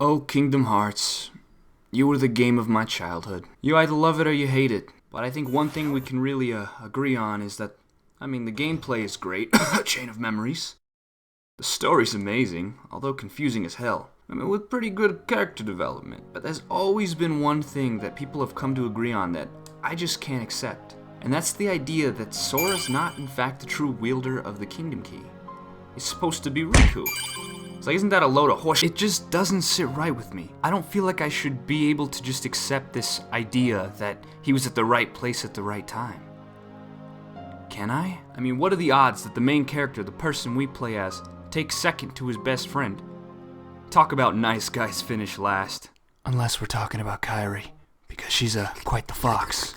Oh, Kingdom Hearts. You were the game of my childhood. You either love it or you hate it. But I think one thing we can really agree on is that, the gameplay is great. Chain of memories. The story's amazing, although confusing as hell. With pretty good character development. But there's always been one thing that people have come to agree on that I just can't accept. And that's the idea that Sora's not in fact the true wielder of the Kingdom Key. He's supposed to be Riku. It's like, isn't that a load of horse? It just doesn't sit right with me. I don't feel like I should be able to just accept this idea that he was at the right place at the right time. Can I? What are the odds that the main character, the person we play as, takes second to his best friend? Talk about nice guys finish last. Unless we're talking about Kairi, because she's quite the fox.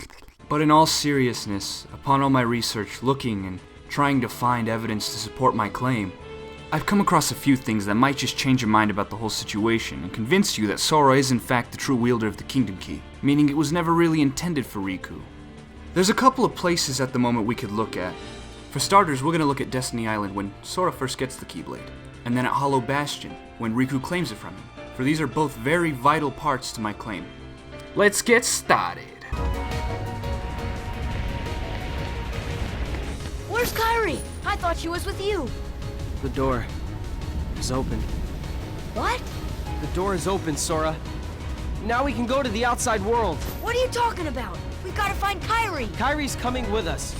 But in all seriousness, upon all my research, looking and trying to find evidence to support my claim, I've come across a few things that might just change your mind about the whole situation and convince you that Sora is in fact the true wielder of the Kingdom Key, meaning it was never really intended for Riku. There's a couple of places at the moment we could look at. For starters, we're going to look at Destiny Island when Sora first gets the Keyblade, and then at Hollow Bastion when Riku claims it from him, for these are both very vital parts to my claim. Let's get started. Where's Kairi? I thought she was with you. The door is open. What? The door is open, Sora. Now we can go to the outside world. What are you talking about? We've got to find Kairi. Kairi's coming with us.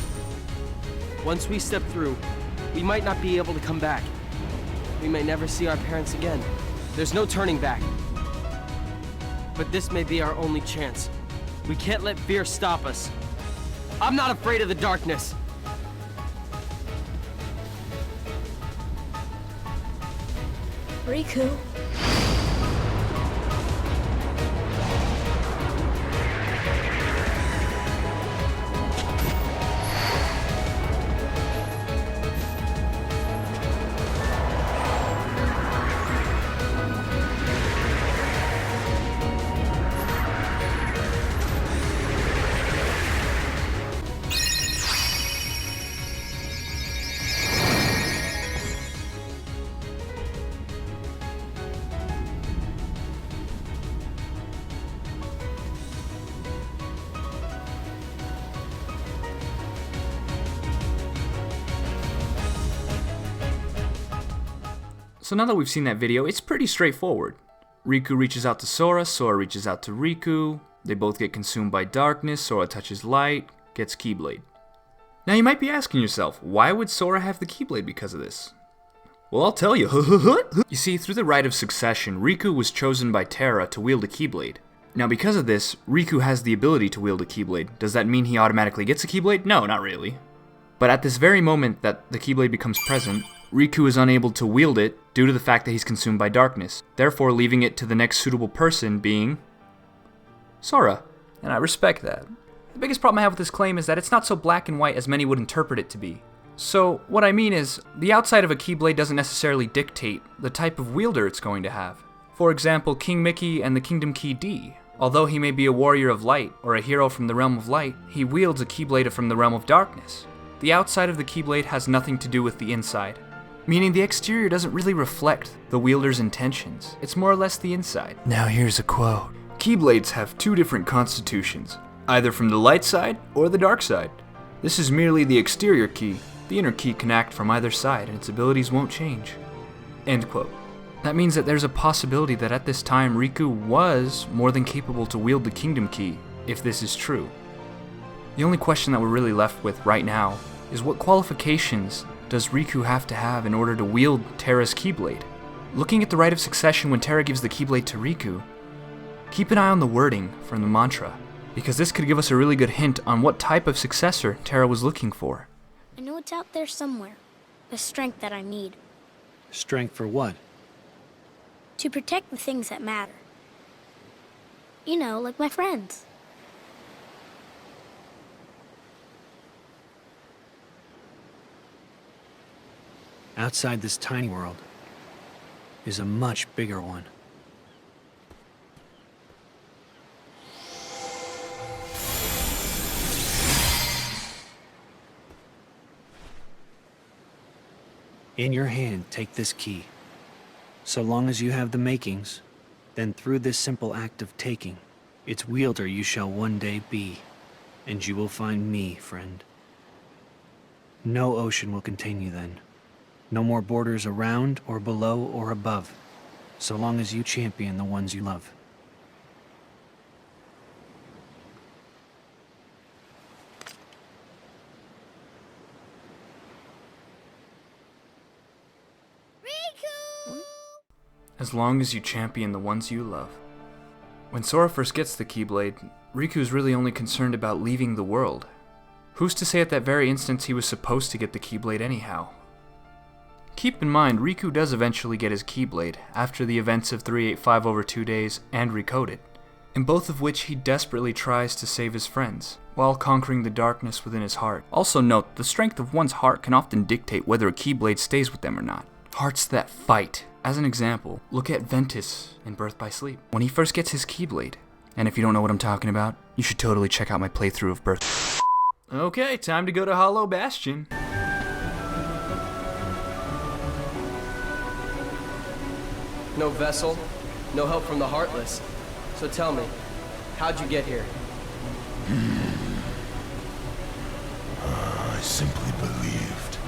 Once we step through, we might not be able to come back. We may never see our parents again. There's no turning back. But this may be our only chance. We can't let fear stop us. I'm not afraid of the darkness. Riku. So now that we've seen that video, it's pretty straightforward. Riku reaches out to Sora, Sora reaches out to Riku, they both get consumed by darkness, Sora touches light, gets Keyblade. Now you might be asking yourself, why would Sora have the Keyblade because of this? Well, I'll tell you. You see, through the Rite of Succession, Riku was chosen by Terra to wield a Keyblade. Now because of this, Riku has the ability to wield a Keyblade. Does that mean he automatically gets a Keyblade? No, not really. But at this very moment that the Keyblade becomes present, Riku is unable to wield it due to the fact that he's consumed by darkness, therefore leaving it to the next suitable person being Sora. And I respect that. The biggest problem I have with this claim is that it's not so black and white as many would interpret it to be. So what I mean is, the outside of a Keyblade doesn't necessarily dictate the type of wielder it's going to have. For example, King Mickey and the Kingdom Key D. Although he may be a warrior of light or a hero from the realm of light, he wields a Keyblade from the realm of darkness. The outside of the Keyblade has nothing to do with the inside. Meaning the exterior doesn't really reflect the wielder's intentions. It's more or less the inside. Now here's a quote. Keyblades have two different constitutions, either from the light side or the dark side. This is merely the exterior key. The inner key can act from either side and its abilities won't change. End quote. That means that there's a possibility that at this time Riku was more than capable to wield the Kingdom Key, if this is true. The only question that we're really left with right now is what qualifications does Riku have to have in order to wield Terra's Keyblade? Looking at the Rite of Succession when Terra gives the Keyblade to Riku, keep an eye on the wording from the mantra, because this could give us a really good hint on what type of successor Terra was looking for. I know it's out there somewhere. The strength that I need. Strength for what? To protect the things that matter. You know, like my friends. Outside this tiny world is a much bigger one. In your hand, take this key. So long as you have the makings, Then through this simple act of taking, its wielder you shall one day be, and you will find me, friend. No ocean will contain you then. No more borders around or below or above, so long as you champion the ones you love. Riku! As long as you champion the ones you love. When Sora first gets the Keyblade, Riku's really only concerned about leaving the world. Who's to say at that very instance he was supposed to get the Keyblade anyhow? Keep in mind, Riku does eventually get his Keyblade after the events of 385 over 2 days and Recoded, in both of which he desperately tries to save his friends, while conquering the darkness within his heart. Also note, the strength of one's heart can often dictate whether a Keyblade stays with them or not. Hearts that fight. As an example, look at Ventus in Birth by Sleep. When he first gets his Keyblade, and if you don't know what I'm talking about, you should totally check out my playthrough of Birth. Okay, time to go to Hollow Bastion. No vessel, no help from the Heartless. So tell me, how'd you get here? I simply believed.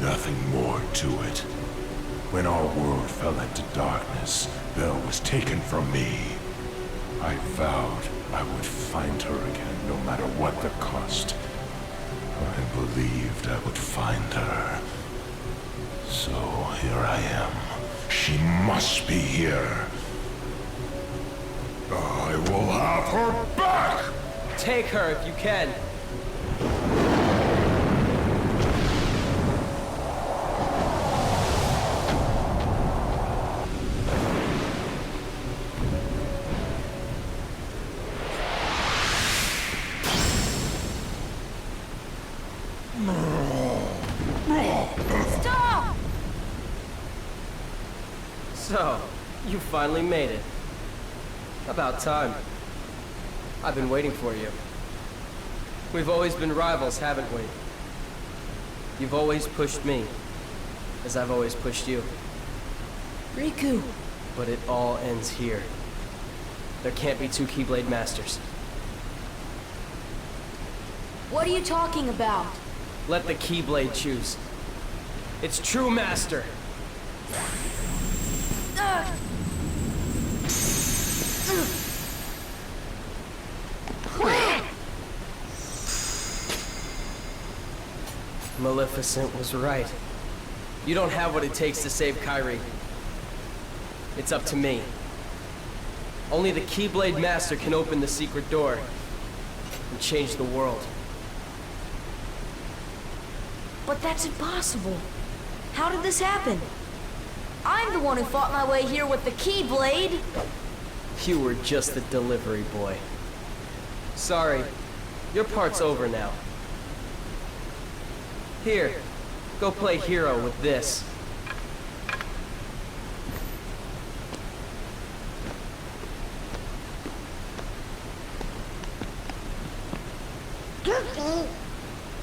Nothing more to it. When our world fell into darkness, Belle was taken from me. I vowed I would find her again, no matter what the cost. I believed I would find her. So here I am. She must be here. I will have her back! Take her if you can. Stop! So, you finally made it. About time. I've been waiting for you. We've always been rivals, haven't we? You've always pushed me, as I've always pushed you. Riku! But it all ends here. There can't be two Keyblade Masters. What are you talking about? Let the Keyblade choose. Its true master. Maleficent was right. You don't have what it takes to save Kairi. It's up to me. Only the Keyblade Master can open the secret door and change the world. But that's impossible. How did this happen? I'm the one who fought my way here with the Keyblade. You were just the delivery boy. Sorry, your part's over now. Here, go play hero with this. Goofy,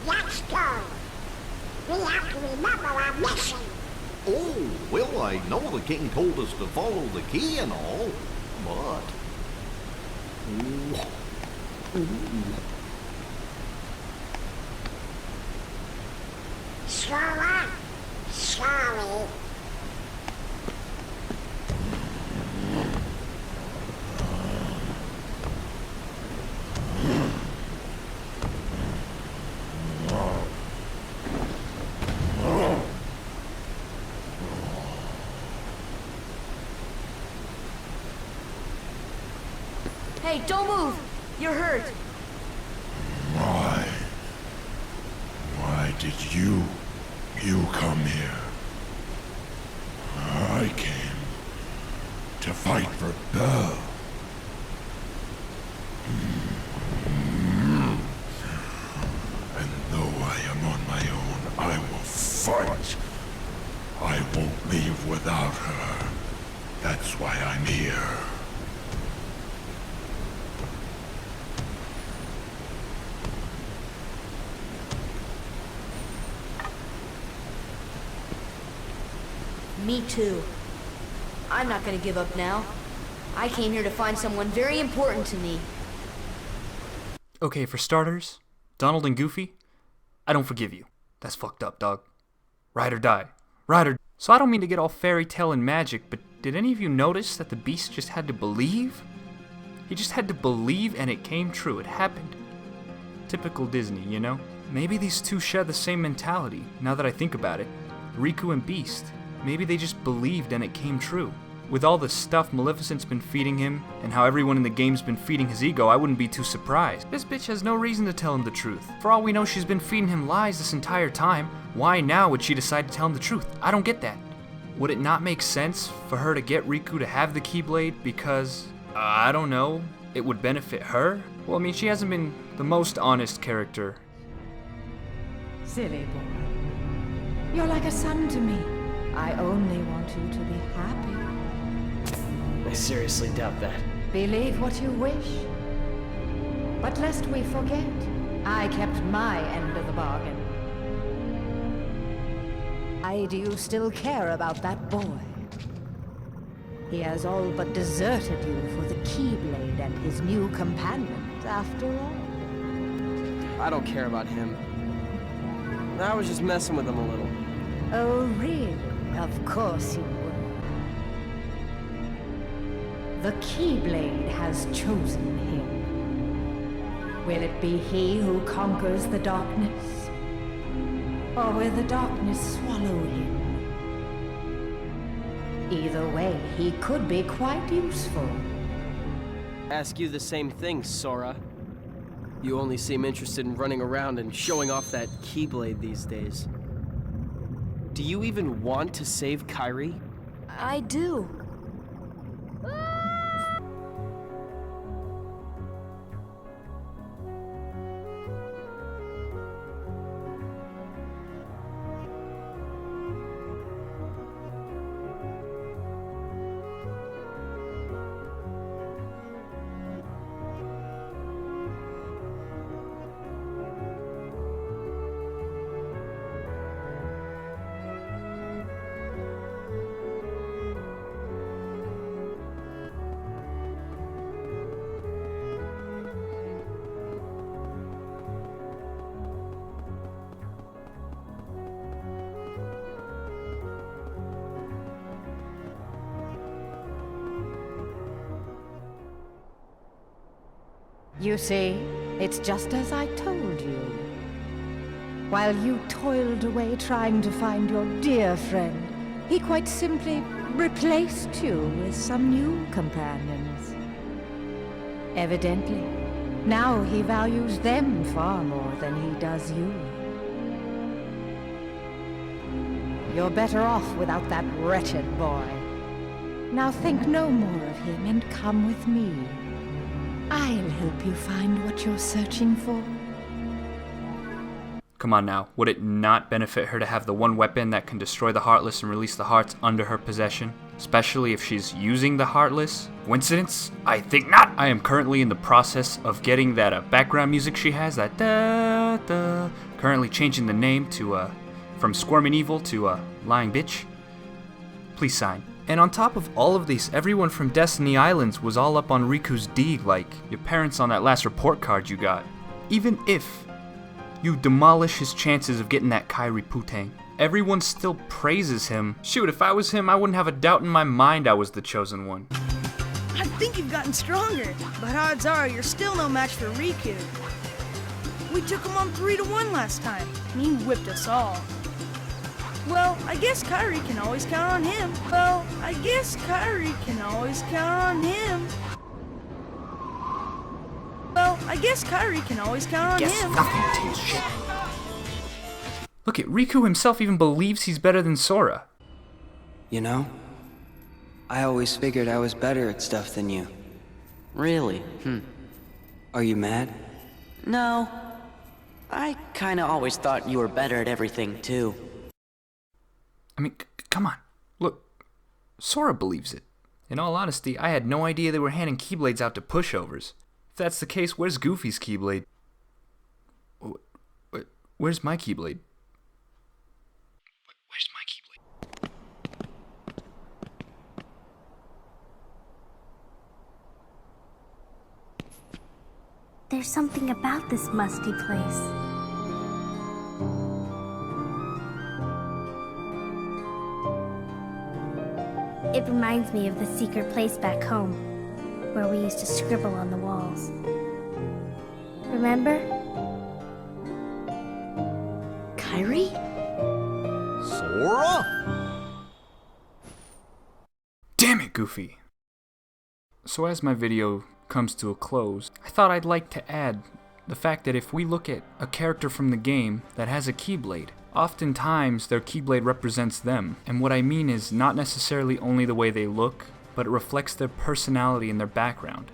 let's go. We have to remember our mission. Oh, well, I know the king told us to follow the key and all, but... Sora, sorry. Hey, don't move! You're hurt. Why did you come here? I came to fight for Belle. And though I am on my own, I will fight. I won't leave without her. That's why I'm here. Me too. I'm not gonna give up now. I came here to find someone very important to me. Okay, for starters, Donald and Goofy, I don't forgive you. That's fucked up, dog. Ride or die. Ride or... So I don't mean to get all fairy tale and magic, but did any of you notice that the Beast just had to believe? He just had to believe and it came true. It happened. Typical Disney, you know? Maybe these two share the same mentality, now that I think about it. Riku and Beast. Maybe they just believed and it came true. With all the stuff Maleficent's been feeding him, and how everyone in the game's been feeding his ego, I wouldn't be too surprised. This bitch has no reason to tell him the truth. For all we know, she's been feeding him lies this entire time. Why now would she decide to tell him the truth? I don't get that. Would it not make sense for her to get Riku to have the Keyblade because, I don't know, it would benefit her? Well, I mean, she hasn't been the most honest character. Silly boy. You're like a son to me. I only want you to be happy. I seriously doubt that. Believe what you wish. But lest we forget, I kept my end of the bargain. Why do you still care about that boy? He has all but deserted you for the Keyblade and his new companions, after all. I don't care about him. I was just messing with him a little. Oh, really? Of course you were. The Keyblade has chosen him. Will it be he who conquers the darkness? Or will the darkness swallow him? Either way, he could be quite useful. Ask you the same thing, Sora. You only seem interested in running around and showing off that Keyblade these days. Do you even want to save Kairi? I do. You see, it's just as I told you. While you toiled away trying to find your dear friend, he quite simply replaced you with some new companions. Evidently, now he values them far more than he does you. You're better off without that wretched boy. Now think no more of him and come with me. I'll help you find what you're searching for. Come on now, would it not benefit her to have the one weapon that can destroy the Heartless and release the hearts under her possession? Especially if she's using the Heartless? Coincidence? I think not! I am currently in the process of getting that background music she has, that da-da. Currently changing the name to, from Squirmin' Evil to, Lying Bitch. Please sign. And on top of all of these, everyone from Destiny Islands was all up on Riku's dig like your parents on that last report card you got. Even if you demolish his chances of getting that Kairi Putang, everyone still praises him. Shoot, if I was him, I wouldn't have a doubt in my mind I was the chosen one. I think you've gotten stronger, but odds are you're still no match for Riku. We took him on 3-1 last time, and he whipped us all. Well, I guess Kairi can always count on him. Guess Kairi can always count on him. Nothing to shit. Look at Riku himself even believes he's better than Sora. You know, I always figured I was better at stuff than you. Really? Are you mad? No. I kinda always thought you were better at everything, too. I mean, come on. Look, Sora believes it. In all honesty, I had no idea they were handing Keyblades out to pushovers. If that's the case, where's Goofy's Keyblade? Where's my Keyblade? Where's my Keyblade? There's something about this musty place. It reminds me of the secret place back home, where we used to scribble on the walls. Remember? Kyrie? Sora? Damn it, Goofy! So as my video comes to a close, I thought I'd like to add the fact that if we look at a character from the game that has a Keyblade, oftentimes their Keyblade represents them. And what I mean is not necessarily only the way they look, but it reflects their personality and their background.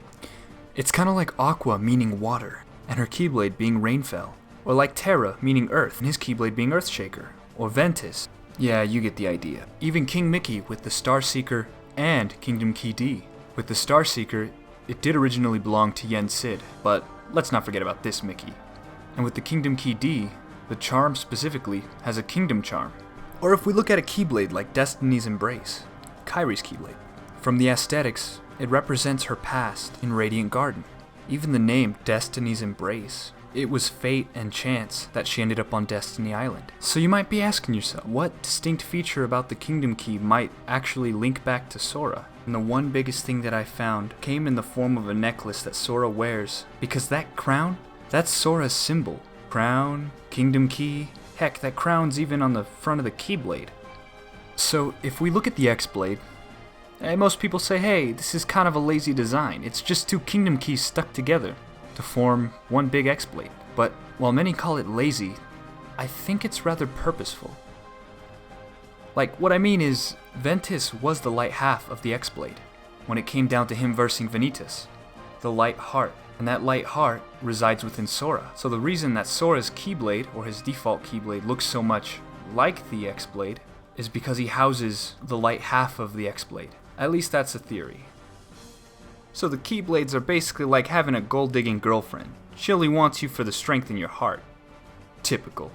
It's kind of like Aqua meaning water, and her Keyblade being Rainfell. Or like Terra meaning earth, and his Keyblade being Earthshaker. Or Ventus. Yeah, you get the idea. Even King Mickey with the Starseeker and Kingdom Key D. With the Starseeker, it did originally belong to Yen Sid, but let's not forget about this Mickey. And with the Kingdom Key D, the charm specifically has a Kingdom Charm. Or if we look at a Keyblade like Destiny's Embrace, Kyrie's Keyblade. From the aesthetics, it represents her past in Radiant Garden. Even the name Destiny's Embrace, it was fate and chance that she ended up on Destiny Island. So you might be asking yourself, what distinct feature about the Kingdom Key might actually link back to Sora? And the one biggest thing that I found came in the form of a necklace that Sora wears, because that crown, that's Sora's symbol. Crown, Kingdom Key, heck, that crown's even on the front of the Keyblade. So if we look at the X-Blade, most people say, hey, this is kind of a lazy design. It's just two Kingdom Keys stuck together to form one big X-Blade. But while many call it lazy, I think it's rather purposeful. Like, what I mean is, Ventus was the light half of the X-Blade, when it came down to him versing Vanitas, the light heart. And that light heart resides within Sora. So the reason that Sora's Keyblade, or his default Keyblade, looks so much like the X-Blade is because he houses the light half of the X-Blade. At least that's a theory. So the Keyblades are basically like having a gold-digging girlfriend. She only wants you for the strength in your heart. Typical.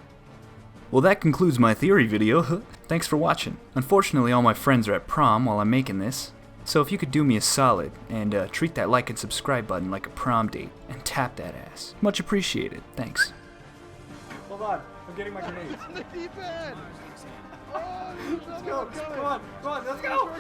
Well, that concludes my theory video. Thanks for watching. Unfortunately, all my friends are at prom while I'm making this. So if you could do me a solid and treat that like and subscribe button like a prom date and tap that ass. Much appreciated. Thanks. Hold on. I'm getting my grenades. The deep end! Oh, Let's go. Come on. Let's go.